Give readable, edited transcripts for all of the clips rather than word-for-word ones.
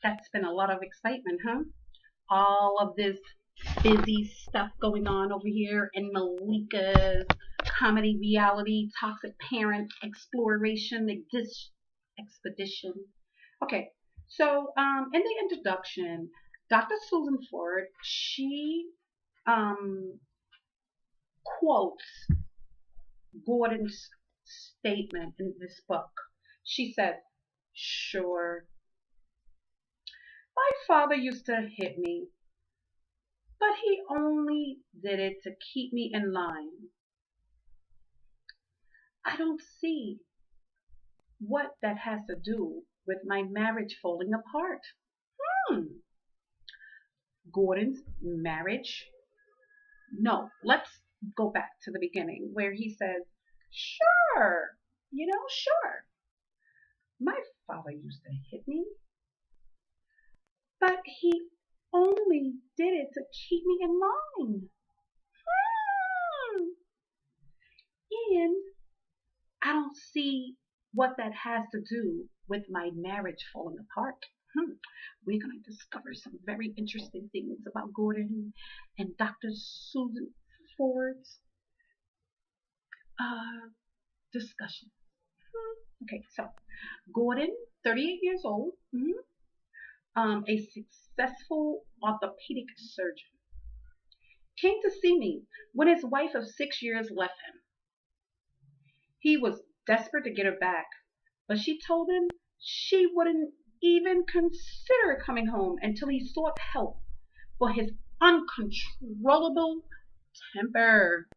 That's been a lot of excitement, huh? All of this busy stuff going on over here in Malika's comedy reality, toxic parent exploration, expedition. Okay, so in the introduction, Dr. Susan Ford, she um, quotes Gordon's statement in this book. She said, "Sure, my father used to hit me, but he only did it to keep me in line. I don't see what that has to do with my marriage falling apart." Hmm. Gordon's marriage? No, let's go back to the beginning where he says, "Sure, sure. My father used to hit me, but he only did it to keep me in line. Hmm. And I don't see what that has to do with my marriage falling apart." We're going to discover some very interesting things about Gordon and Dr. Susan Ford's uh, discussion. Okay, so Gordon, 38 years old, a successful orthopedic surgeon, came to see me when his wife of 6 years left him. He was desperate to get her back, but she told him she wouldn't even consider coming home until he sought help for his uncontrollable temper.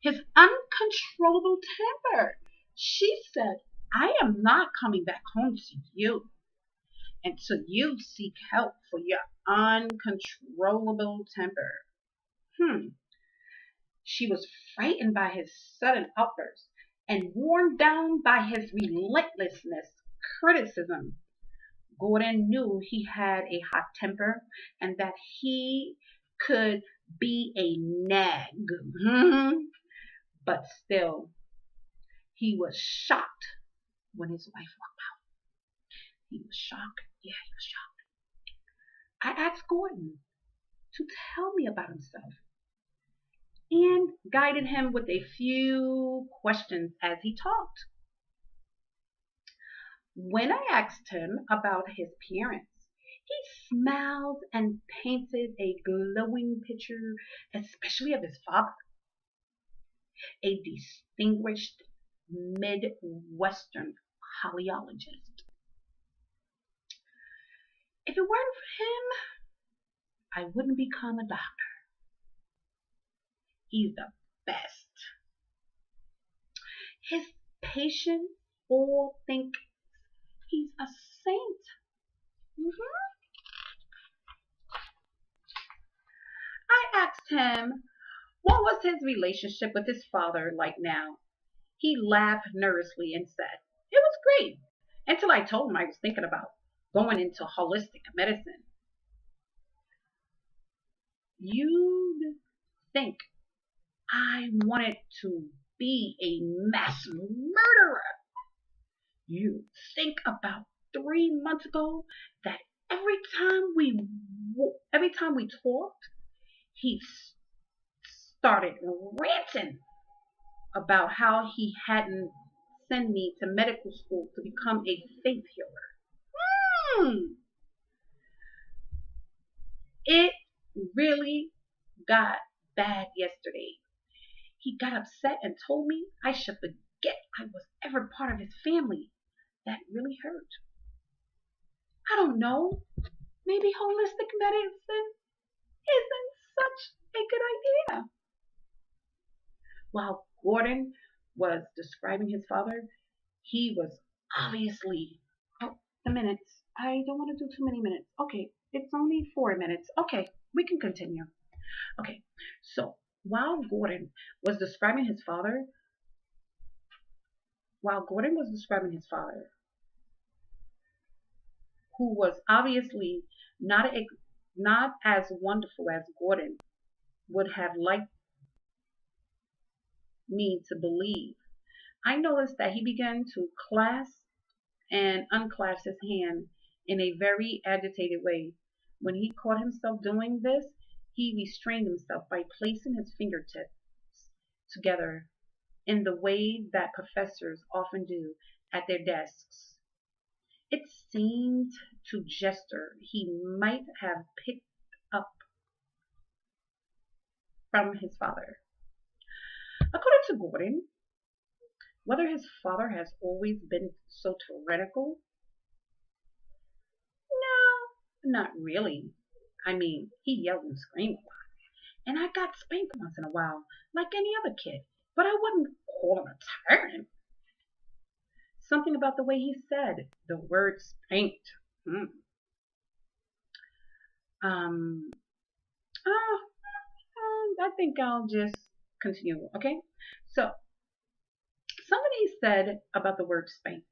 His uncontrollable temper. She said, "I am not coming back home to you until you seek help for your uncontrollable temper." Hmm. She was frightened by his sudden outburst and worn down by his relentlessness criticism. Gordon knew he had a hot temper and that he could be a nag. But still, he was shocked when his wife walked out. He was shocked. Yeah, he was shocked. I asked Gordon to tell me about himself and guided him with a few questions as he talked. When I asked him about his parents, he smiled and painted a glowing picture, especially of his father, a distinguished Midwestern cardiologist. If it weren't for him, I wouldn't become a doctor. He's the best. His patients all think he's a saint. Mhm. I asked him what was his relationship with his father like now. He laughed nervously and said, "It was great until I told him I was thinking about going into holistic medicine." You'd think I wanted to be a mass murderer. You think about 3 months ago that every time we talked, he started ranting about how he hadn't sent me to medical school to become a faith healer. Hmm. It really got bad yesterday. He got upset and told me I should forget I was ever part of his family. That really hurt. I don't know. Maybe holistic medicine isn't such a good idea. While Gordon was describing his father, he was obviously. Oh, the minutes. I don't want to do too many minutes. Okay, it's only 4 minutes. Okay, we can continue. Okay, so was describing his father, while Gordon was describing his father, who was obviously not as wonderful as Gordon would have liked me to believe, I noticed that he began to clasp and unclasp his hand in a very agitated way. When he caught himself doing this, he restrained himself by placing his fingertips together in the way that professors often do at their desks. It seemed to Jester he might have picked up from his father. According to Gordon, whether his father has always been so tyrannical? No, not really. I mean, he yelled and screamed a lot. And I got spanked once in a while, like any other kid. But I wouldn't call him a tyrant. Something about the way he said the word spanked. Hmm. Um, oh, I think I'll just continue, okay? So, somebody said about the word spanked,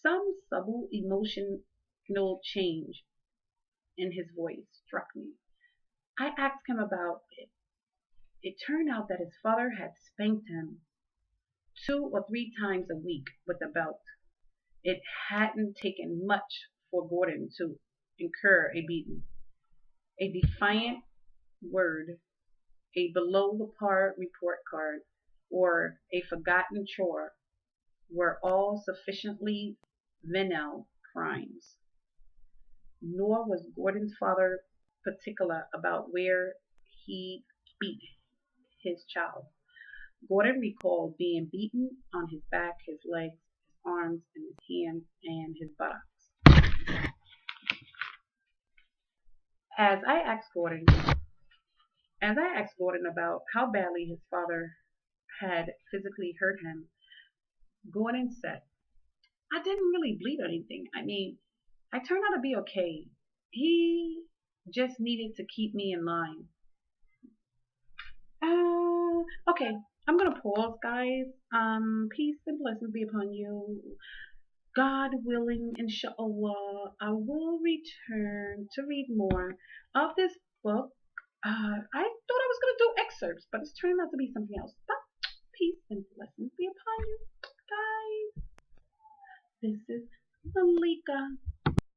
some subtle emotional change in his voice struck me. I asked him about it. It turned out that his father had spanked him 2 or 3 times a week with a belt. It hadn't taken much for Gordon to incur a beating. A defiant word, a below the par report card, or a forgotten chore were all sufficiently venal crimes. Nor was Gordon's father particular about where he beat his child. Gordon recalled being beaten on his back, his legs, his arms, and his hands, and his buttocks. As I asked Gordon, as I asked Gordon about how badly his father had physically hurt him, Gordon said, I didn't really bleed or anything. I mean, I turned out to be okay. He just needed to keep me in line. Okay, I'm gonna pause, guys. Peace and blessings be upon you. God willing, inshallah, I will return to read more of this book. I thought I was gonna do excerpts, but it's turning out to be something else. But peace and blessings be upon you, guys. This is Malika.